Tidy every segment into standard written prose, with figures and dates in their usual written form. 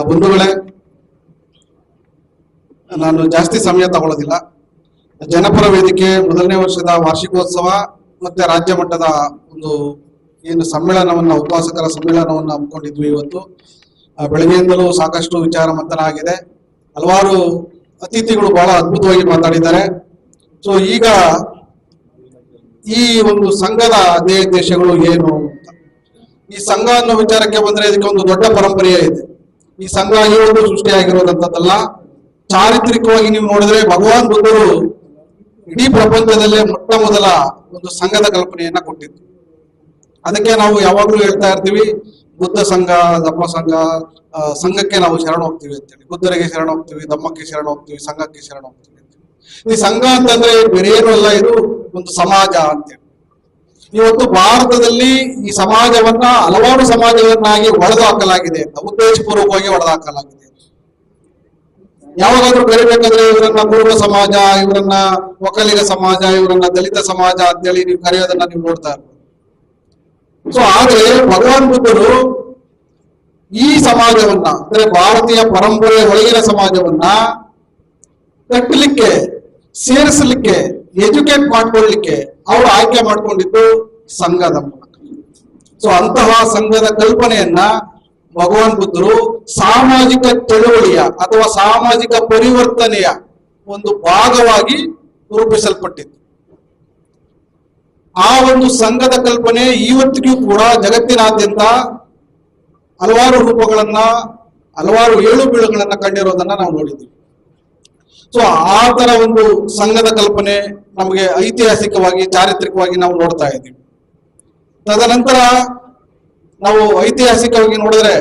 ಬಂಧುಗಳೇ, ನಾನು ಜಾಸ್ತಿ ಸಮಯ ತಗೊಳ್ಳೋದಿಲ್ಲ. ಜನಪರ ವೇದಿಕೆ ಮೊದಲನೇ ವರ್ಷದ ವಾರ್ಷಿಕೋತ್ಸವ ಮತ್ತೆ ರಾಜ್ಯ ಮಟ್ಟದ ಒಂದು ಏನು ಸಮ್ಮೇಳನವನ್ನ, ಉಪವಾಸಕರ ಸಮ್ಮೇಳನವನ್ನ ಹಮ್ಮಿಕೊಂಡಿದ್ವಿ. ಇವತ್ತು ಬೆಳಗ್ಗೆಯಿಂದಲೂ ಸಾಕಷ್ಟು ವಿಚಾರ ಮಂಥನ ಆಗಿದೆ. ಹಲವಾರು ಅತಿಥಿಗಳು ಬಹಳ ಅದ್ಭುತವಾಗಿ ಮಾತಾಡಿದ್ದಾರೆ. ಸೊ ಈಗ ಈ ಒಂದು ಸಂಘದ ದೇಶಗಳು ಏನು ಅಂತ, ಈ ಸಂಘ ಅನ್ನೋ ವಿಚಾರಕ್ಕೆ ಬಂದ್ರೆ ಇದಕ್ಕೆ ಒಂದು ದೊಡ್ಡ ಪರಂಪರೆಯೇ ಇದೆ. ಈ ಸಂಘ ಇವತ್ತು ಸೃಷ್ಟಿಯಾಗಿರೋದಂಥದ್ದಲ್ಲ. ಚಾರಿತ್ರಿಕವಾಗಿ ನೀವು ನೋಡಿದ್ರೆ ಭಗವಾನ್ ಬುದ್ಧರು ಇಡೀ ಪ್ರಪಂಚದಲ್ಲೇ ಮೊಟ್ಟ ಮೊದಲ ಒಂದು ಸಂಘದ ಕಲ್ಪನೆಯನ್ನ ಕೊಟ್ಟಿದ್ದು. ಅದಕ್ಕೆ ನಾವು ಯಾವಾಗ್ಲೂ ಹೇಳ್ತಾ ಇರ್ತೀವಿ, ಬುದ್ಧ ಸಂಘ, ಧಮ್ಮ ಸಂಘ, ಸಂಘಕ್ಕೆ ನಾವು ಶರಣ ಹೋಗ್ತೀವಿ ಅಂತೇಳಿ. ಬುದ್ಧರಿಗೆ ಶರಣ ಹೋಗ್ತೀವಿ, ಧಮ್ಮಕ್ಕೆ ಶರಣ ಹೋಗ್ತೀವಿ, ಸಂಘಕ್ಕೆ ಶರಣ ಹೋಗ್ತೀವಿ ಅಂತೇಳಿ. ಈ ಸಂಘ ಅಂತಂದ್ರೆ ಬೇರೆ ಏನೂ ಅಲ್ಲ, ಇದು ಒಂದು ಸಮಾಜ ಅಂತೇಳಿ. ಇವತ್ತು ಭಾರತದಲ್ಲಿ ಈ ಸಮಾಜವನ್ನ ಹಲವಾರು ಸಮಾಜವನ್ನಾಗಿ ಒಡೆದು ಹಾಕಲಾಗಿದೆ ಅಂತ, ಉದ್ದೇಶಪೂರ್ವಕವಾಗಿ ಒಡೆದು ಹಾಕಲಾಗಿದೆ. ಯಾವಾಗಾದ್ರೂ ಕರಿಬೇಕಾದ್ರೆ ಇವರನ್ನ ಕುರುಬ ಸಮಾಜ, ಇವರನ್ನ ಒಕ್ಕಲಿಗ ಸಮಾಜ, ಇವರನ್ನ ದಲಿತ ಸಮಾಜ ಅಂತೇಳಿ ನೀವು ಕರೆಯೋದನ್ನ ನೀವು ನೋಡ್ತಾ ಇರ್ಬೋದು. ಸೊ ಆದ್ರೆ ಭಗವಾನ್ ಬುದ್ಧರು ಈ ಸಮಾಜವನ್ನ, ಅಂದ್ರೆ ಭಾರತೀಯ ಪರಂಪರೆ ಒಳಗಿನ ಸಮಾಜವನ್ನ ಕಟ್ಟಲಿಕ್ಕೆ, ಸೇರಿಸಲಿಕ್ಕೆ, ಎಜುಕೇಟ್ ಮಾಡ್ಕೊಳ್ಳಿಕ್ಕೆ ಅವರು ಆಯ್ಕೆ ಮಾಡ್ಕೊಂಡಿದ್ದು ಸಂಘದ ಮೂಲಕ. ಸೊ ಅಂತಹ ಸಂಘದ ಕಲ್ಪನೆಯನ್ನ ಭಗವಾನ್ ಬುದ್ಧರು ಸಾಮಾಜಿಕ ಚಳುವಳಿಯ ಅಥವಾ ಸಾಮಾಜಿಕ ಪರಿವರ್ತನೆಯ ಒಂದು ಭಾಗವಾಗಿ ರೂಪಿಸಲ್ಪಟ್ಟಿತ್ತು. ಆ ಒಂದು ಸಂಘದ ಕಲ್ಪನೆ ಇವತ್ತಿಗೂ ಕೂಡ ಜಗತ್ತಿನಾದ್ಯಂತ ಹಲವಾರು ರೂಪಗಳನ್ನ, ಹಲವಾರು ಏಳು ಬೀಳುಗಳನ್ನ ಕಂಡಿರೋದನ್ನ ನಾವು ನೋಡಿದ್ದೀವಿ. ಸೊ ಆ ತರ ಒಂದು ಸಂಘದ ಕಲ್ಪನೆ ನಮಗೆ ಐತಿಹಾಸಿಕವಾಗಿ, ಚಾರಿತ್ರಿಕವಾಗಿ ನಾವು ನೋಡ್ತಾ ಇದ್ದೀವಿ. ತದನಂತರ ನಾವು ಐತಿಹಾಸಿಕವಾಗಿ ನೋಡಿದ್ರೆ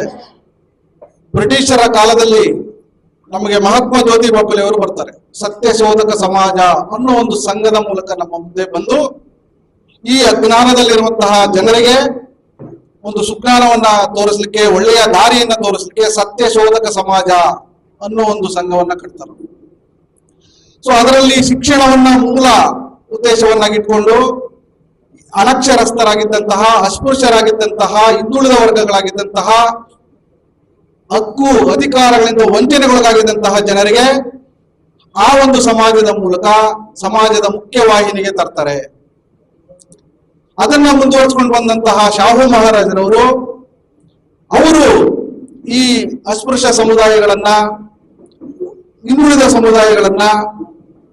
ಬ್ರಿಟಿಷರ ಕಾಲದಲ್ಲಿ ನಮಗೆ ಮಹಾತ್ಮ ಜ್ಯೋತಿಬಾ ಫುಲೆ ಅವರು ಬರ್ತಾರೆ. ಸತ್ಯಶೋಧಕ ಸಮಾಜ ಅನ್ನೋ ಒಂದು ಸಂಘದ ಮೂಲಕ ನಮ್ಮ ಮುಂದೆ ಬಂದು ಈ ಅಜ್ಞಾನದಲ್ಲಿರುವಂತಹ ಜನರಿಗೆ ಒಂದು ಸುಜ್ಞಾನವನ್ನ ತೋರಿಸ್ಲಿಕ್ಕೆ, ಒಳ್ಳೆಯ ದಾರಿಯನ್ನ ತೋರಿಸ್ಲಿಕ್ಕೆ ಸತ್ಯಶೋಧಕ ಸಮಾಜ ಅನ್ನೋ ಒಂದು ಸಂಘವನ್ನ ಕಟ್ತಾರೆ. ಸೊ ಅದರಲ್ಲಿ ಶಿಕ್ಷಣವನ್ನ ಮೂಲ ಉದ್ದೇಶವನ್ನಾಗಿಟ್ಕೊಂಡು ಅನಕ್ಷರಸ್ಥರಾಗಿದ್ದಂತಹ, ಅಸ್ಪೃಶ್ಯರಾಗಿದ್ದಂತಹ, ಹಿಂದುಳಿದ ವರ್ಗಗಳಾಗಿದ್ದಂತಹ, ಹಕ್ಕು ಅಧಿಕಾರಗಳಿಂದ ವಂಚನೆಗೊಳಗಾಗಿದ್ದಂತಹ ಜನರಿಗೆ ಆ ಒಂದು ಸಮಾಜದ ಮೂಲಕ ಸಮಾಜದ ಮುಖ್ಯವಾಹಿನಿಗೆ ತರ್ತಾರೆ. ಅದನ್ನ ಮುಂದುವರಿಸಿಕೊಂಡು ಬಂದಂತಹ ಶಾಹು ಮಹಾರಾಜರವರು, ಅವರು ಈ ಅಸ್ಪೃಶ್ಯ ಸಮುದಾಯಗಳನ್ನ, ಹಿಂದುಳಿದ ಸಮುದಾಯಗಳನ್ನ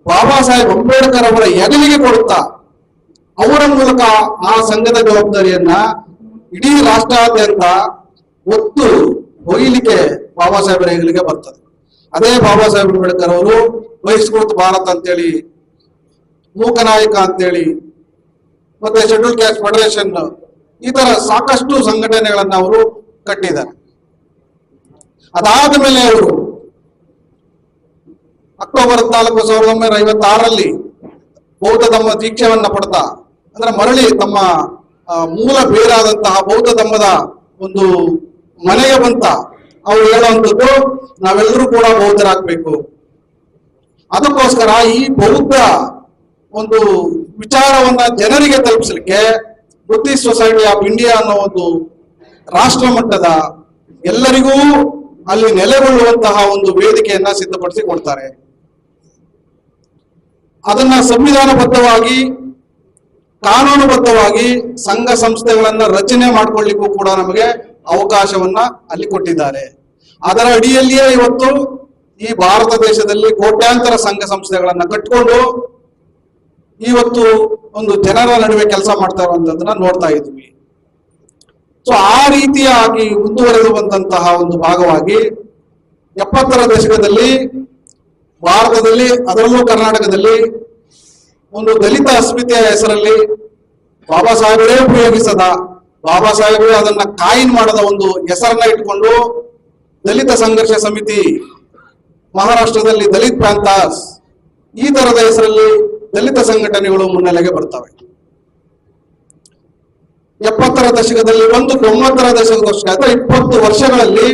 ಬಾಬಾ ಸಾಹೇಬ್ ಅಂಬೇಡ್ಕರ್ ಅವರ ಹೆಗಲಿಗೆ ಕೊಡುತ್ತಾ ಅವರ ಮೂಲಕ ಆ ಸಂಘದ ಜವಾಬ್ದಾರಿಯನ್ನ ಇಡೀ ರಾಷ್ಟ್ರಾದ್ಯಂತ ಒತ್ತು ಒಯ್ಯಲಿಕ್ಕೆ ಬಾಬಾ ಸಾಹೇಬರ ಹೆಗಲಿಗೆ ಬರ್ತದೆ. ಅದೇ ಬಾಬಾ ಸಾಹೇಬ್ ಅಂಬೇಡ್ಕರ್ ಅವರು ಬಹಿಷ್ಕೃತ ಭಾರತ ಅಂತೇಳಿ, ಮೂಕನಾಯಕ ಅಂತೇಳಿ, ಮತ್ತೆ ಶೆಡ್ಯೂಲ್ ಕ್ಯಾಸ್ಟ್ ಫೆಡರೇಷನ್, ಈ ತರ ಸಾಕಷ್ಟು ಸಂಘಟನೆಗಳನ್ನ ಅವರು ಕಟ್ಟಿದ್ದಾರೆ. ಅದಾದ ಮೇಲೆ ಅವರು ಅಕ್ಟೋಬರ್ 14, 1956ರಲ್ಲಿ ಬೌದ್ಧ ಧಮ್ಮ ದೀಕ್ಷೆಯನ್ನ ಪಡ್ತಾ, ಅಂದ್ರೆ ಮರಳಿ ತಮ್ಮ ಮೂಲ ಬೇರಾದಂತಹ ಬೌದ್ಧ ಧಮ್ಮದ ಒಂದು ಮನೆಗೆ ಬಂತ ಅವ್ರು ಹೇಳುವಂಥದ್ದು, ನಾವೆಲ್ಲರೂ ಕೂಡ ಬೌದ್ಧರಾಗಬೇಕು. ಅದಕ್ಕೋಸ್ಕರ ಈ ಬೌದ್ಧ ಒಂದು ವಿಚಾರವನ್ನ ಜನರಿಗೆ ತಲುಪಿಸಲಿಕ್ಕೆ ಬುದ್ಧಿಸ್ಟ್ ಸೊಸೈಟಿ ಆಫ್ ಇಂಡಿಯಾ ಅನ್ನೋ ಒಂದು ರಾಷ್ಟ್ರ ಮಟ್ಟದ ಎಲ್ಲರಿಗೂ ಅಲ್ಲಿ ನೆಲೆಗೊಳ್ಳುವಂತಹ ಒಂದು ವೇದಿಕೆಯನ್ನ ಸಿದ್ಧಪಡಿಸಿ ಕೊಡ್ತಾರೆ. ಅದನ್ನ ಸಂವಿಧಾನಬದ್ಧವಾಗಿ, ಕಾನೂನುಬದ್ಧವಾಗಿ ಸಂಘ ಸಂಸ್ಥೆಗಳನ್ನ ರಚನೆ ಮಾಡ್ಕೊಳ್ಳಿಕ್ಕೂ ಕೂಡ ನಮಗೆ ಅವಕಾಶವನ್ನ ಅಲ್ಲಿ ಕೊಟ್ಟಿದ್ದಾರೆ. ಅದರ ಅಡಿಯಲ್ಲಿಯೇ ಇವತ್ತು ಈ ಭಾರತ ದೇಶದಲ್ಲಿ ಕೋಟ್ಯಾಂತರ ಸಂಘ ಸಂಸ್ಥೆಗಳನ್ನ ಕಟ್ಟಿಕೊಂಡು ಇವತ್ತು ಒಂದು ಜನರ ನಡುವೆ ಕೆಲಸ ಮಾಡ್ತಾ ಇರುವಂತದನ್ನ ನೋಡ್ತಾ ಇದ್ವಿ. ಸೊ ಆ ರೀತಿಯಾಗಿ ಮುಂದುವರೆದು ಬಂದಂತಹ ಒಂದು ಭಾಗವಾಗಿ 70ರ ದಶಕದಲ್ಲಿ ಭಾರತದಲ್ಲಿ, ಅದರಲ್ಲೂ ಕರ್ನಾಟಕದಲ್ಲಿ, ಒಂದು ದಲಿತ ಅಸ್ಮಿತೆಯ ಹೆಸರಲ್ಲಿ ಬಾಬಾ ಸಾಹೇಬರೇ ಉಪಯೋಗಿಸದ, ಬಾಬಾ ಸಾಹೇಬರೇ ಅದನ್ನ ಕಾಯಿನ್ ಮಾಡದ ಒಂದು ಹೆಸರನ್ನ ಇಟ್ಕೊಂಡು ದಲಿತ ಸಂಘರ್ಷ ಸಮಿತಿ, ಮಹಾರಾಷ್ಟ್ರದಲ್ಲಿ ದಲಿತ್ ಪ್ಯಾಂಥರ್ಸ್, ಈ ತರದ ಹೆಸರಲ್ಲಿ ದಲಿತ ಸಂಘಟನೆಗಳು ಮುನ್ನೆಲೆಗೆ ಬರ್ತವೆ. 70ರ ದಶಕದಲ್ಲಿ ಒಂದು 90ರ ದಶಕದ 20 ವರ್ಷಗಳಲ್ಲಿ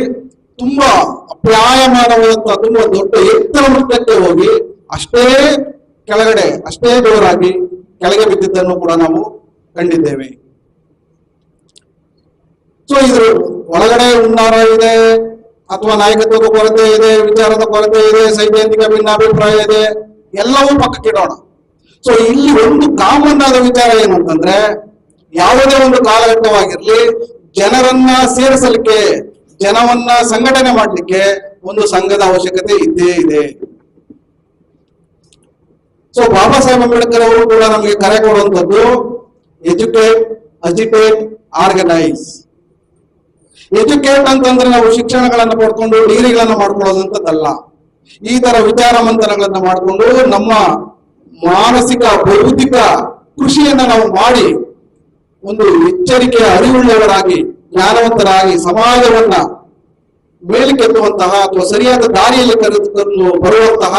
ತುಂಬಾ ಅಪ್ರಾಯಮಾನವಾದಂತಹ, ತುಂಬಾ ದೊಡ್ಡ ಎತ್ತರ ಮಟ್ಟಕ್ಕೆ ಹೋಗಿ ಅಷ್ಟೇ ಕೆಳಗಡೆ, ಅಷ್ಟೇ ಜೋರಾಗಿ ಕೆಳಗೆ ಬಿದ್ದಿದ್ದನ್ನು ಕೂಡ ನಾವು ಕಂಡಿದ್ದೇವೆ. ಸೊ ಇದ್ರ ಒಳಗಡೆ ಹುನ್ನಾರ ಇದೆ, ಅಥವಾ ನಾಯಕತ್ವದ ಕೊರತೆ ಇದೆ, ವಿಚಾರದ ಕೊರತೆ ಇದೆ, ಸೈದ್ಧಾಂತಿಕ ಭಿನ್ನಾಭಿಪ್ರಾಯ ಇದೆ, ಎಲ್ಲವೂ ಪಕ್ಕಕ್ಕಿಡೋಣ. ಸೊ ಇಲ್ಲಿ ಒಂದು ಕಾಮನ್ ಆದ ವಿಚಾರ ಏನು ಅಂತಂದ್ರೆ, ಯಾವುದೇ ಒಂದು ಕಾಲಘಟ್ಟವಾಗಿರ್ಲಿ ಜನರನ್ನ ಸೇರಿಸಲಿಕ್ಕೆ, ಜನವನ್ನ ಸಂಘಟನೆ ಮಾಡಲಿಕ್ಕೆ ಒಂದು ಸಂಘದ ಅವಶ್ಯಕತೆ ಇದ್ದೇ ಇದೆ. ಸೊ ಬಾಬಾ ಸಾಹೇಬ್ ಅಂಬೇಡ್ಕರ್ ಅವರು ಕೂಡ ನಮಗೆ ಕರೆ ಕೊಡುವಂಥದ್ದು ಎಜುಕೇಟ್, ಅಜಿಟೇಟ್, ಆರ್ಗನೈಸ್. ಎಜುಕೇಟ್ ಅಂತಂದ್ರೆ ನಾವು ಶಿಕ್ಷಣಗಳನ್ನ ಪಡ್ಕೊಂಡು ಡಿಗ್ರಿಗಳನ್ನ ಮಾಡ್ಕೊಳ್ಳೋದಂತದ್ದಲ್ಲ. ಈ ತರ ವಿಚಾರ ಮಂಥನಗಳನ್ನ ಮಾಡಿಕೊಂಡು ನಮ್ಮ ಮಾನಸಿಕ ಬೌದ್ಧಿಕ ಕೃಷಿಯನ್ನ ನಾವು ಮಾಡಿ ಒಂದು ಎಚ್ಚರಿಕೆಯ ಅರಿವುಳ್ಳವರಾಗಿ, ಜ್ಞಾನವಂತರಾಗಿ ಸಮಾಜವನ್ನ ಮೇಲಕ್ಕೆತ್ತುವಂತಹ ಅಥವಾ ಸರಿಯಾದ ದಾರಿಯಲ್ಲಿ ಕರೆದುಕೊಂಡು ಬರುವಂತಹ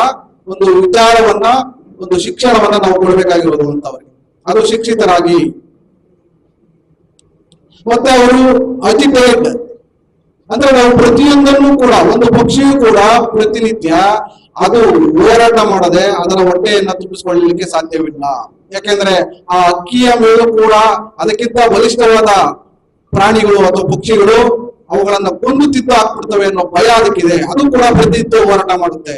ಒಂದು ವಿಚಾರವನ್ನ, ಒಂದು ಶಿಕ್ಷಣವನ್ನ ನಾವು ಕೊಡಬೇಕಾಗಿರೋದು ಅಂತವರಿಗೆ. ಅದು ಶಿಕ್ಷಿತರಾಗಿ. ಮತ್ತೆ ಅವರು ಅಜಿಟೇಟ್ ಅಂದ್ರೆ ನಾವು ಪ್ರತಿಯೊಂದನ್ನು ಕೂಡ, ಒಂದು ಪಕ್ಷಿಯೂ ಕೂಡ ಪ್ರತಿನಿತ್ಯ ಅದು ಹೋರಾಟ ಮಾಡದೆ ಅದರ ಹೊಟ್ಟೆಯನ್ನ ತುಂಬಿಸಿಕೊಳ್ಳಲಿಕ್ಕೆ ಸಾಧ್ಯವಿಲ್ಲ. ಯಾಕೆಂದ್ರೆ ಆ ಅಕ್ಕಿಯ ಮೇಲೂ ಕೂಡ ಅದಕ್ಕಿಂತ ಬಲಿಷ್ಠವಾದ ಪ್ರಾಣಿಗಳು ಅಥವಾ ಪಕ್ಷಿಗಳು ಅವುಗಳನ್ನ ಕೊಂದು ತಿದ್ದು ಹಾಕ್ಬಿಡ್ತವೆ ಅನ್ನೋ ಭಯ ಅದಕ್ಕಿದೆ. ಅದು ಕೂಡ ಪ್ರತಿನಿತ್ಯ ಹೋರಾಟ ಮಾಡುತ್ತೆ.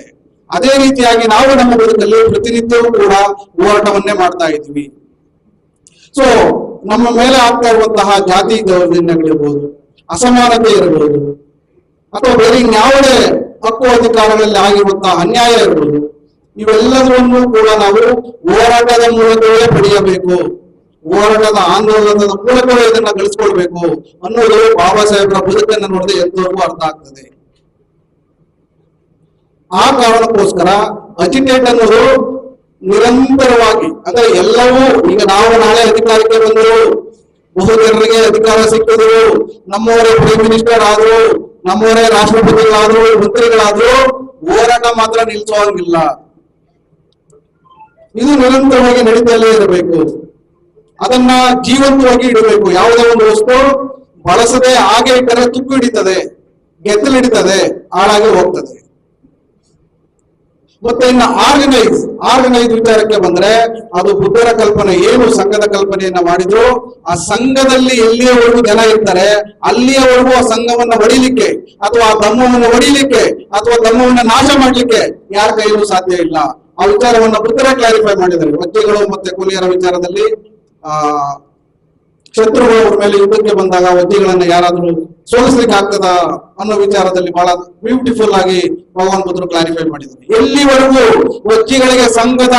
ಅದೇ ರೀತಿಯಾಗಿ ನಾವು ನಮ್ಮ ಬದುಕಲ್ಲಿ ಪ್ರತಿನಿತ್ಯವೂ ಕೂಡ ಹೋರಾಟವನ್ನೇ ಮಾಡ್ತಾ ಇದ್ದೀವಿ. ಸೊ ನಮ್ಮ ಮೇಲೆ ಆಗ್ತಾ ಇರುವಂತಹ ಜಾತಿ ದೌರ್ಜನ್ಯಗಳಿರ್ಬೋದು, ಅಸಮಾನತೆ ಇರಬಹುದು, ಅಥವಾ ಬೇರೆ ಯಾವುದೇ ಹಕ್ಕು ಅಧಿಕಾರಗಳಲ್ಲಿ ಆಗಿರುವಂತಹ ಅನ್ಯಾಯ ಇರಬಹುದು, ಇವೆಲ್ಲದನ್ನು ಕೂಡ ನಾವು ಹೋರಾಟದ ಮೂಲಕವೇ ಪಡೆಯಬೇಕು, ಹೋರಾಟದ ಆಂದೋಲನದ ಮೂಲಕವೇ ಇದನ್ನ ಗಳಿಸ್ಕೊಳ್ಬೇಕು ಅನ್ನೋದು ಬಾಬಾ ಸಾಹೇಬ್ರ ಬದುಕನ್ನು ನೋಡಿದ್ರೆ ಎಂತವರೆಗೂ ಅರ್ಥ ಆಗ್ತದೆ. ಆ ಕಾರಣಕ್ಕೋಸ್ಕರ ಅಜಿಟೇಟ್ ಅನ್ನೋದು ನಿರಂತರವಾಗಿ, ಅಂದ್ರೆ ಎಲ್ಲವೂ, ಈಗ ನಾವು ನಾಳೆ ಅಧಿಕಾರಕ್ಕೆ ಬಂದರು, ಬಹು ಜನರಿಗೆ ಅಧಿಕಾರ ಸಿಕ್ಕಿದ್ರು, ನಮ್ಮವರೇ ಪ್ರೈಮ್ ಮಿನಿಸ್ಟರ್ ಆದ್ರು, ನಮ್ಮವರೇ ರಾಷ್ಟ್ರಪತಿಗಳಾದ್ರು, ಮಂತ್ರಿಗಳಾದ್ರು, ಹೋರಾಟ ಮಾತ್ರ ನಿಲ್ಲಿಸುವಂಗಿಲ್ಲ. ಇದು ನಿರಂತರವಾಗಿ ನಡೀತಲೇ ಇರಬೇಕು. ಅದನ್ನ ಜೀವಂತವಾಗಿ ಇಡಬೇಕು. ಯಾವುದೇ ಒಂದು ವಸ್ತು ಬಳಸದೆ ಹಾಗೆ ಇಟ್ಟರೆ ತುಕ್ಕು ಹಿಡಿತದೆ, ಗೆದ್ದಲು ಹಿಡಿತದೆ, ಹಾಳಾಗಿ ಹೋಗ್ತದೆ. ಮತ್ತೆ ಇನ್ನು ಆರ್ಗನೈಸ್ ವಿಚಾರಕ್ಕೆ ಬಂದ್ರೆ, ಅದು ಬುದ್ಧರ ಕಲ್ಪನೆ. ಏನು ಸಂಘದ ಕಲ್ಪನೆಯನ್ನ ಮಾಡಿದ್ರು, ಆ ಸಂಘದಲ್ಲಿ ಎಲ್ಲಿಯವರೆಗೂ ಜನ ಇರ್ತಾರೆ ಅಲ್ಲಿಯವರೆಗೂ ಆ ಸಂಘವನ್ನ ಹೊಡಿಲಿಕ್ಕೆ ಅಥವಾ ಧರ್ಮವನ್ನು ಹೊಡಿಲಿಕ್ಕೆ ಅಥವಾ ಧರ್ಮವನ್ನ ನಾಶ ಮಾಡ್ಲಿಕ್ಕೆ ಯಾರ ಕೈಯೂ ಸಾಧ್ಯ ಇಲ್ಲ. ಆ ವಿಚಾರವನ್ನ ಬುದ್ಧರ ಕ್ಲಾರಿಫೈ ಮಾಡಿದ್ದಾರೆ. ವಜ್ಜೆಗಳು ಮತ್ತೆ ಕೂಲಿಯರ ವಿಚಾರದಲ್ಲಿ ಶತ್ರುಗಳು ಅವ್ರ ಮೇಲೆ ಯುದ್ಧಕ್ಕೆ ಬಂದಾಗ ವಜ್ಜೆಗಳನ್ನ ಯಾರಾದ್ರೂ ಸೋಲಿಸ್ಲಿಕ್ಕೆ ಆಗ್ತದ ಅನ್ನೋ ವಿಚಾರದಲ್ಲಿ ಬಹಳ ಬ್ಯೂಟಿಫುಲ್ ಆಗಿ ಭಗವಾನ್ ಬುದ್ಧರು ಕ್ಲಾರಿಫೈ ಮಾಡಿದ್ದಾರೆ. ಎಲ್ಲಿವರೆಗೂ ವಜ್ಜಿಗಳಿಗೆ ಸಂಘದ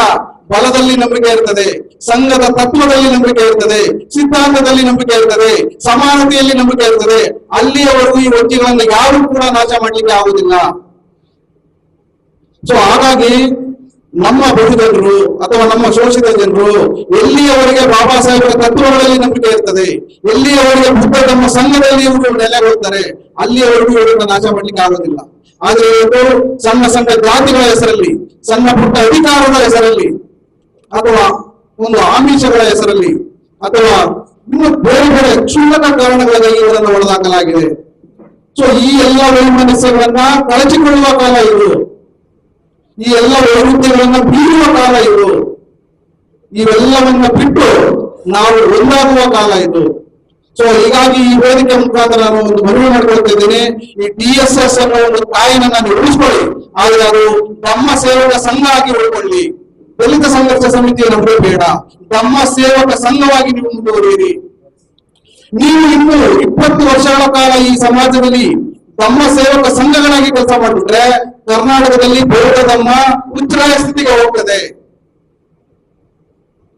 ಬಲದಲ್ಲಿ ನಂಬಿಕೆ ಇರ್ತದೆ, ಸಂಘದ ತತ್ವದಲ್ಲಿ ನಂಬಿಕೆ ಇರ್ತದೆ, ಸಿದ್ಧಾಂತದಲ್ಲಿ ನಂಬಿಕೆ ಇರ್ತದೆ, ಸಮಾನತೆಯಲ್ಲಿ ನಂಬಿಕೆ ಇರ್ತದೆ, ಅಲ್ಲಿಯವರೆಗೂ ಈ ವಜ್ಜಿಗಳನ್ನ ಯಾರು ಕೂಡ ನಾಶ ಮಾಡ್ಲಿಕ್ಕೆ ಆಗುದಿಲ್ಲ. ಸೊ ಹಾಗಾಗಿ ನಮ್ಮ ಬಹುಜನರು ಅಥವಾ ನಮ್ಮ ಶೋಷಿತ ಜನರು ಎಲ್ಲಿಯವರೆಗೆ ಬಾಬಾ ಸಾಹೇಬರ ತತ್ವಗಳಲ್ಲಿ ನಂಬಿಕೆ ಇರ್ತದೆ, ಎಲ್ಲಿಯವರೆಗೆ ಬುದ್ಧ ನಮ್ಮ ಸಂಘದಲ್ಲಿ ಇವರು ನೆಲೆಗೊಳ್ತಾರೆ, ಅಲ್ಲಿಯವರೆಗೂ ಇವರನ್ನ ನಾಶ ಮಾಡ್ಲಿಕ್ಕೆ ಆಗೋದಿಲ್ಲ. ಆದ್ರೆ ಇವತ್ತು ಸಣ್ಣ ಸಣ್ಣ ಜಾತಿಗಳ ಹೆಸರಲ್ಲಿ, ಸಣ್ಣ ಪುಟ್ಟ ಅಧಿಕಾರದ ಹೆಸರಲ್ಲಿ, ಅಥವಾ ಒಂದು ಆಮಿಷಗಳ ಹೆಸರಲ್ಲಿ, ಅಥವಾ ಇನ್ನು ಬೇರೆ ಬೇರೆ ಕ್ಷುಲ್ಲಕ ಕಾರಣಗಳಿಗಾಗಿ ಇವರನ್ನು ಒಳದಾಕಲಾಗಿದೆ. ಸೊ ಈ ಎಲ್ಲ ವೈಮನಸ್ಯಗಳನ್ನ ಕಳಚಿಕೊಳ್ಳುವ ಕಾಲ ಇದು, ಈ ಎಲ್ಲ ವೈರುಧ್ಯಗಳನ್ನ ಬೀರುವ ಕಾಲ ಇದು, ಇವೆಲ್ಲವನ್ನ ಬಿಟ್ಟು ನಾವು ಒಂದಾಗುವ ಕಾಲ ಇದು. ಸೊ ಹೀಗಾಗಿ ಈ ವೇದಿಕೆ ಮುಖಾಂತರ ನಾನು ಒಂದು ಮನವಿ ಮಾಡ್ಕೊಳ್ತಾ ಇದ್ದೇನೆ, ಈ DSS ಅನ್ನೋ ಒಂದು ಕಾಯಿನ ನೀವು ಉಳಿಸ್ಕೊಳ್ಳಿ, ಆದ್ರೆ ಅದು ಧಮ್ಮ ಸೇವಕ ಸಂಘ ಆಗಿ ಉಳ್ಕೊಳ್ಳಿ. ದಲಿತ ಸಂಘರ್ಷ ಸಮಿತಿಯ ನಮಗೆ ಬೇಡ, ಧಮ್ಮ ಸೇವಕ ಸಂಘವಾಗಿ ನೀವು ಮುಂದುವರಿಯಿರಿ. ನೀವು ಇನ್ನು 20 ವರ್ಷಗಳ ಕಾಲ ಈ ಸಮಾಜದಲ್ಲಿ ಧಮ್ಮ ಸೇವಕ ಸಂಘಗಳಾಗಿ ಕೆಲಸ ಮಾಡಿಬಿಟ್ರೆ ಕರ್ನಾಟಕದಲ್ಲಿ ಬೌದ್ಧ ಧಮ್ಮ ಉಚ್ಛ್ರಾಯ ಸ್ಥಿತಿಗೆ ಹೋಗ್ತದೆ.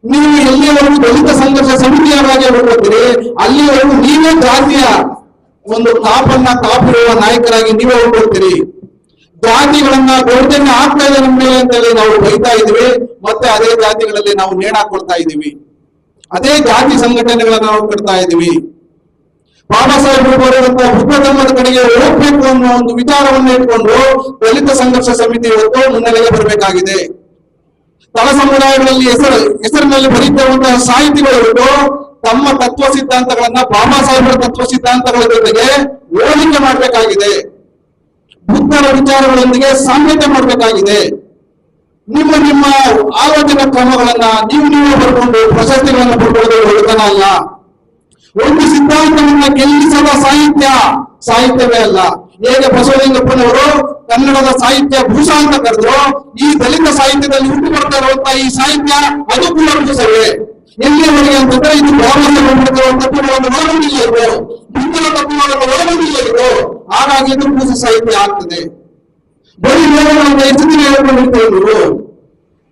ನೀವು ಎಲ್ಲಿಯವರೆಗೂ ದಲಿತ ಸಂಘರ್ಷ ಸಮಿತಿಯರಾಗಿ ಹೊರಡ್ತೀರಿ, ಅಲ್ಲಿವರೆಗೂ ನೀವೇ ಜಾತಿಯ ಒಂದು ಕಾಪಿರುವ ನಾಯಕರಾಗಿ ನೀವೇ ಹೊರಡ್ತೀರಿ. ಜಾತಿಗಳನ್ನ ದೌರ್ಜನ್ಯ ಆಗ್ತಾ ಇದೆ ನಮ್ಮ ಮೇಲೆ ಅಂತೇಳಿ ನಾವು ಬೈತಾ ಇದೀವಿ, ಮತ್ತೆ ಅದೇ ಜಾತಿಗಳಲ್ಲಿ ನಾವು ನೇಣಾಕೊಳ್ತಾ ಇದೀವಿ, ಅದೇ ಜಾತಿ ಸಂಘಟನೆಗಳನ್ನ ನಾವು ಕಟ್ತಾ ಇದೀವಿ. ಬಾಬಾ ಸಾಹೇಬರು ಬರುವಂತಹ ಬುದ್ಧ ಧರ್ಮದ ಕಡೆಗೆ ಹೋಗ್ಬೇಕು ಅನ್ನೋ ಒಂದು ವಿಚಾರವನ್ನು ಇಟ್ಕೊಂಡು ದಲಿತ ಸಂಘರ್ಷ ಸಮಿತಿ ಇವತ್ತು ಮುನ್ನೆಲೆಗೆ ಬರಬೇಕಾಗಿದೆ. ತಳ ಸಮುದಾಯಗಳಲ್ಲಿ ಹೆಸರಿನಲ್ಲಿ ಬರೀತಿರುವಂತಹ ಸಾಹಿತಿಗಳು ಇವತ್ತು ತಮ್ಮ ತತ್ವ ಸಿದ್ಧಾಂತಗಳನ್ನ ಬಾಬಾ ಸಾಹೇಬರ ತತ್ವ ಸಿದ್ಧಾಂತಗಳ ಜೊತೆಗೆ ಹೋಲಿಕೆ ಮಾಡಬೇಕಾಗಿದೆ, ಬುದ್ಧರ ವಿಚಾರಗಳೊಂದಿಗೆ ಸಾಮ್ಯತೆ ಮಾಡಬೇಕಾಗಿದೆ. ನಿಮ್ಮ ಆಲೋಚನಾ ಕ್ರಮಗಳನ್ನ ನೀವು ಬರ್ಕೊಂಡು ಪ್ರಶಸ್ತಿಗಳನ್ನ ಪಡ್ಕೊಳ್ಳೋದು ಒಳ್ಳೆತನ ಅಲ್ಲ. ಒಂದು ಸಿದ್ಧಾಂತವನ್ನ ಗೆಲ್ಲಿಸದ ಸಾಹಿತ್ಯವೇ ಅಲ್ಲ. ಹೇಗೆ ಬಸವಲಿಂಗಪ್ಪನವರು ಕನ್ನಡದ ಸಾಹಿತ್ಯ ಭೂಷ ಅಂತ ಕರೆದ್ರು, ಈ ದಲಿತ ಸಾಹಿತ್ಯದಲ್ಲಿ ಹುಟ್ಟು ಬರ್ತಾ ಇರುವಂತಹ ಈ ಸಾಹಿತ್ಯ ಅದು ಕೂಡ ಭೂಷವೇ. ಎಲ್ಲಿಯವರೆಗೆ ಅಂತಂದ್ರೆ ಇದು ಬಾಬಾ ಸಾಹೇಬ್ ಅಂಬೇಡ್ಕರ್ ತತ್ವಗಳನ್ನು ಒಳಗೊಂಡಿಲ್ಲ ಇದು, ಮುಂದಿನ ತತ್ವಗಳನ್ನು ಒಳಗೊಂಡಿಲ್ಲ ಇದು. ಹಾಗಾಗಿ ಇದು ಭೂಷ ಸಾಹಿತ್ಯ ಆಗ್ತದೆ. ಬರೀ ಎಷ್ಟು ದಿನ ಹೇಳ್ಕೊಂಡಿರ್ತೇವೆ ನೀವು,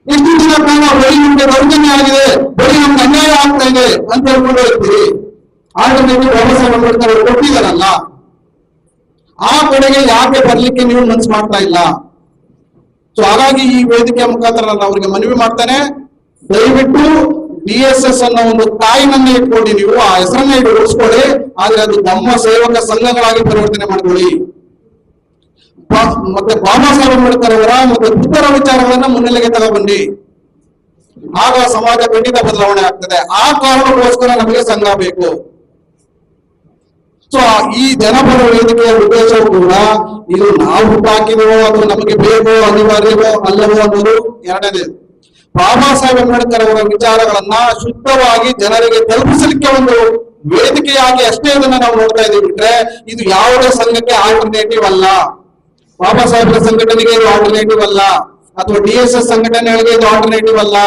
ಎಷ್ಟು ದಿನ ಕಾಲ ಬರೀ ನಿಮ್ಗೆ ದೌರ್ಜನ್ಯ ಆಗಿದೆ, ಬರೀ ನಮ್ಗೆ ಅನ್ಯಾಯ ಆಗ್ತಾ ಇದೆ ಅಂತ ಹೇಳ್ಕೊಂಡು ಹೋಗ್ತೀರಿ. ಆಲ್ಟರ್ನೇಟಿವ್ ಬಾಬಾ ಸಾಹೇಬ್ ಅಂಬೇಡ್ಕರ್ ಅವರು ಕೊಟ್ಟಿದ್ದಾರಲ್ಲ, ಆ ಕಡೆಗೆ ಯಾಕೆ ಬರ್ಲಿಕ್ಕೆ ನೀವು ಮನಸ್ಸು ಮಾಡ್ತಾ ಇಲ್ಲ? ಸೊ ಹಾಗಾಗಿ ಈ ವೇದಿಕೆಯ ಮುಖಾಂತರ ನಾನು ಅವರಿಗೆ ಮನವಿ ಮಾಡ್ತೇನೆ, ದಯವಿಟ್ಟು DSS ಅನ್ನೋ ಒಂದು ತಾಯಿನನ್ನ ಇಟ್ಕೊಂಡು ನೀವು ಆ ಹೆಸರನ್ನ ಉಳಿಸ್ಕೊಳ್ಳಿ, ಆದ್ರೆ ಅದು ನಮ್ಮ ಸೇವಕ ಸಂಘಗಳಾಗಿ ಪರಿವರ್ತನೆ ಮಾಡ್ಕೊಳ್ಳಿ. ಮತ್ತೆ ಬಾಬಾ ಸಾಹೇಬ್ ಅಂಬೇಡ್ಕರ್ ಅವರ ಮತ್ತೆ ಬುದ್ಧರ ವಿಚಾರಗಳನ್ನ ಮುನ್ನೆಲೆಗೆ ತಗೊಬನ್ನಿ, ಆಗ ಸಮಾಜ ಖಂಡಿತ ಬದಲಾವಣೆ ಆಗ್ತದೆ. ಆ ಕಾರಣಕ್ಕೋಸ್ಕರ ನಮಗೆ ಸಂಘ ಬೇಕು. ಸೊ ಈ ಜನಪರ ವೇದಿಕೆಯ ಉದ್ದೇಶವೂ ಕೂಡ ಇದು ನಾವು ಹುಟ್ಟಾಕಿದವೋ ಅಥವಾ ನಮಗೆ ಬೇಕೋ ಅನಿವಾರ್ಯವೋ ಅಲ್ಲವೋ ಅನ್ನೋದು ಎರಡನೇ. ಬಾಬಾ ಸಾಹೇಬ್ ಅಂಬೇಡ್ಕರ್ ಅವರ ವಿಚಾರಗಳನ್ನ ಶುದ್ಧವಾಗಿ ಜನರಿಗೆ ತಲುಪಿಸಲಿಕ್ಕೆ ಒಂದು ವೇದಿಕೆಯಾಗಿ ಅಷ್ಟೇ ಇದನ್ನ ನಾವು ನೋಡ್ತಾ ಇದ್ದೀವಿ ಬಿಟ್ರೆ ಇದು ಯಾವುದೇ ಸಂಘಕ್ಕೆ ಆಲ್ಟರ್ನೇಟಿವ್ ಅಲ್ಲ. ಬಾಬಾ ಸಾಹೇಬರ ಸಂಘಟನೆಗೆ ಇದು ಆಲ್ಟರ್ನೇಟಿವ್ ಅಲ್ಲ, ಅಥವಾ DSS ಸಂಘಟನೆಗಳಿಗೆ ಇದು ಆಲ್ಟರ್ನೇಟಿವ್ ಅಲ್ಲ,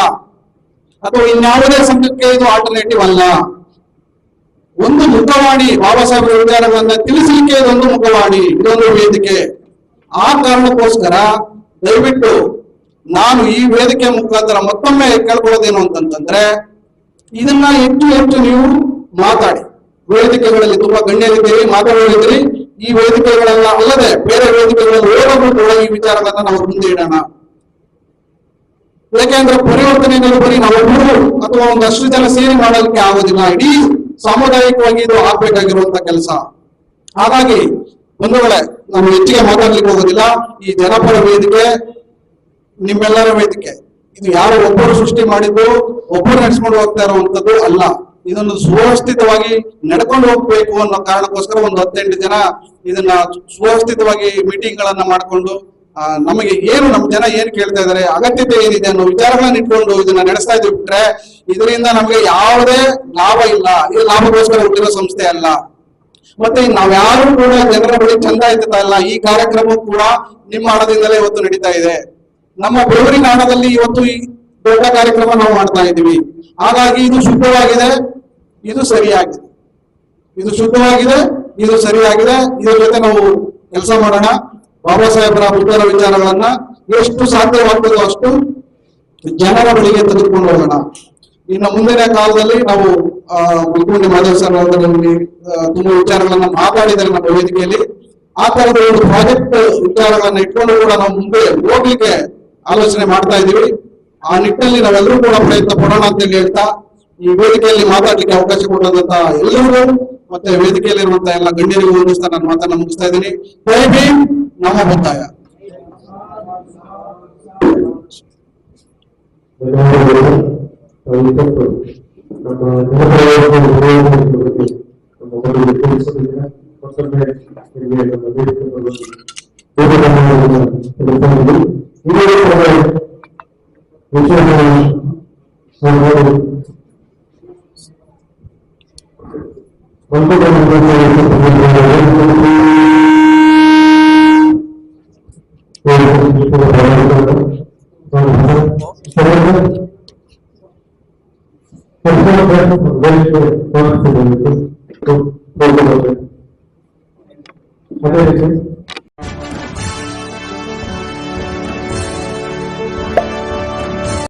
ಅಥವಾ ಇನ್ಯಾವುದೇ ಸಂಘಕ್ಕೆ ಇದು ಆಲ್ಟರ್ನೇಟಿವ್ ಅಲ್ಲ. ಒಂದು ಮುಖವಾಣಿ, ಬಾಬಾ ಸಾಹೇಬರ ವಿಚಾರಗಳನ್ನ ತಿಳಿಸಲಿಕ್ಕೆ ಇದೊಂದು ಮುಖವಾಣಿ, ಇದೊಂದು ವೇದಿಕೆ. ಆ ಕಾರಣಕ್ಕೋಸ್ಕರ ದಯವಿಟ್ಟು ನಾನು ಈ ವೇದಿಕೆ ಮುಖಾಂತರ ಮತ್ತೊಮ್ಮೆ ಕೇಳ್ಕೊಳ್ಳೋದೇನು ಅಂತಂದ್ರೆ, ಇದನ್ನ ಹೆಚ್ಚು ಹೆಚ್ಚು ನೀವು ಮಾತಾಡಿ. ವೇದಿಕೆಗಳಲ್ಲಿ ತುಂಬಾ ಗಣ್ಯರಿದ್ದೀರಿ, ಮಾತಾಡೋರಿದ್ದೀರಿ. ಈ ವೇದಿಕೆಗಳೆಲ್ಲ ಅಲ್ಲದೆ ಬೇರೆ ವೇದಿಕೆಗಳಲ್ಲಿ ಹೋಗೋದು ಕೂಡ ಈ ವಿಚಾರಗಳನ್ನ ನಾವು ಮುಂದೆ ಇಡೋಣ. ಯಾಕೆಂದ್ರೆ ಪರಿವರ್ತನೆಗಳು ಬರೀ ನಾವೊಬ್ಬರು ಅಥವಾ ಒಂದಷ್ಟು ಜನ ಸೇರಿ ಮಾಡಲಿಕ್ಕೆ ಆಗೋದಿಲ್ಲ, ಇಡೀ ಸಾಮುದಾಯಿಕವಾಗಿ ಇದು ಆಗ್ಬೇಕಾಗಿರುವಂತ ಕೆಲಸ. ಹಾಗಾಗಿ ಒಂದು ವೇಳೆ ನಾವು ಹೆಚ್ಚಿಗೆ ಮಾತಾಡ್ಲಿಕ್ಕೆ ಹೋಗೋದಿಲ್ಲ. ಈ ಜನಪರ ವೇದಿಕೆ ನಿಮ್ಮೆಲ್ಲರ ವೇದಿಕೆ. ಇದು ಯಾರೋ ಒಬ್ಬರು ಸೃಷ್ಟಿ ಮಾಡಿದ್ದು, ಒಬ್ಬರು ನಡೆಸ್ಕೊಂಡು ಹೋಗ್ತಾ ಇರುವಂತದ್ದು ಅಲ್ಲ. ಇದನ್ನು ಸುವ್ಯವಸ್ಥಿತವಾಗಿ ನಡ್ಕೊಂಡು ಹೋಗ್ಬೇಕು ಅನ್ನೋ ಕಾರಣಕ್ಕೋಸ್ಕರ ಒಂದು 18 ಜನ ಇದನ್ನ ಸುವ್ಯವಸ್ಥಿತವಾಗಿ ಮೀಟಿಂಗ್ ಗಳನ್ನ ಮಾಡಿಕೊಂಡು ನಮಗೆ ಏನು ನಮ್ಮ ಜನ ಏನ್ ಕೇಳ್ತಾ ಇದಾರೆ, ಅಗತ್ಯತೆ ಏನಿದೆ ಅನ್ನೋ ವಿಚಾರಗಳನ್ನ ಇಟ್ಕೊಂಡು ಇದನ್ನ ನಡೆಸ್ತಾ ಇದ್ವಿ ಬಿಟ್ರೆ ಇದರಿಂದ ನಮಗೆ ಯಾವುದೇ ಲಾಭ ಇಲ್ಲ. ಇದು ಲಾಭಗೋಸ್ಕರ ಹುಟ್ಟಿರೋ ಸಂಸ್ಥೆ ಅಲ್ಲ. ಮತ್ತೆ ನಾವ್ಯಾರು ಕೂಡ ಜನರ ಬಳಿ ಚಂದ ಎತ್ತುತ್ತಾ ಇಲ್ಲ. ಈ ಕಾರ್ಯಕ್ರಮ ಕೂಡ ನಿಮ್ಮ ಹಣದಿಂದಲೇ ಇವತ್ತು ನಡೀತಾ ಇದೆ. ನಮ್ಮ ಬೆಳವರಿನ ಹಣದಲ್ಲಿ ಇವತ್ತು ಈ ದೊಡ್ಡ ಕಾರ್ಯಕ್ರಮ ನಾವು ಮಾಡ್ತಾ ಇದ್ದೀವಿ. ಹಾಗಾಗಿ ಇದು ಶುದ್ಧವಾಗಿದೆ, ಇದು ಸರಿಯಾಗಿದೆ, ಇದು ಶುದ್ಧವಾಗಿದೆ, ಇದು ಸರಿಯಾಗಿದೆ. ಇದ್ರ ಜೊತೆ ನಾವು ಕೆಲಸ ಮಾಡೋಣ. ಬಾಬಾ ಸಾಹೇಬರ ಬುದ್ಧರ ವಿಚಾರಗಳನ್ನ ಎಷ್ಟು ಸಾಧ್ಯವಾಗ್ತದೋ ಅಷ್ಟು ಜನರ ಬಳಿಗೆ ತೆಗೆದುಕೊಂಡು ಹೋಗೋಣ. ಇನ್ನು ಮುಂದಿನ ಕಾಲದಲ್ಲಿ ನಾವು ಮುಖ್ಯಮಂತ್ರಿ ಮಾಧವ್ ಸರ್ ತುಂಬಾ ವಿಚಾರಗಳನ್ನ ಮಾತಾಡಿದರೆ ನಮ್ಮ ವೇದಿಕೆಯಲ್ಲಿ. ಆ ತರದ ಒಂದು ಪ್ರಾಜೆಕ್ಟ್ ವಿಚಾರಗಳನ್ನ ಇಟ್ಕೊಂಡು ಕೂಡ ನಾವು ಮುಂದೆ ಹೋಗ್ಲಿಕ್ಕೆ ಆಲೋಚನೆ ಮಾಡ್ತಾ ಇದ್ದೀವಿ. ಆ ನಿಟ್ಟಿನಲ್ಲಿ ನಾವೆಲ್ಲರೂ ಕೂಡ ಪ್ರಯತ್ನ ಪಡೋಣ ಅಂತ ಹೇಳಿ ಹೇಳ್ತಾ, ಈ ವೇದಿಕೆಯಲ್ಲಿ ಮಾತಾಡ್ಲಿಕ್ಕೆ ಅವಕಾಶ ಕೊಟ್ಟಂತ ಎಲ್ಲರಿಗೂ ಮತ್ತೆ ವೇದಿಕೆಯಲ್ಲಿರುವಂತಹ ಎಲ್ಲ ಗಣ್ಯರಿಗೂ ಹೊಂದಿಸ್ತಾ ನಾನು ಮಾತನ್ನ ಮುಗಿಸ್ತಾ ಇದ್ದೀನಿ. ಜೈ ಭೀಮ್, ನಮೋ ಬುದ್ಧಾಯ. ಅದೇ ರೀತಿ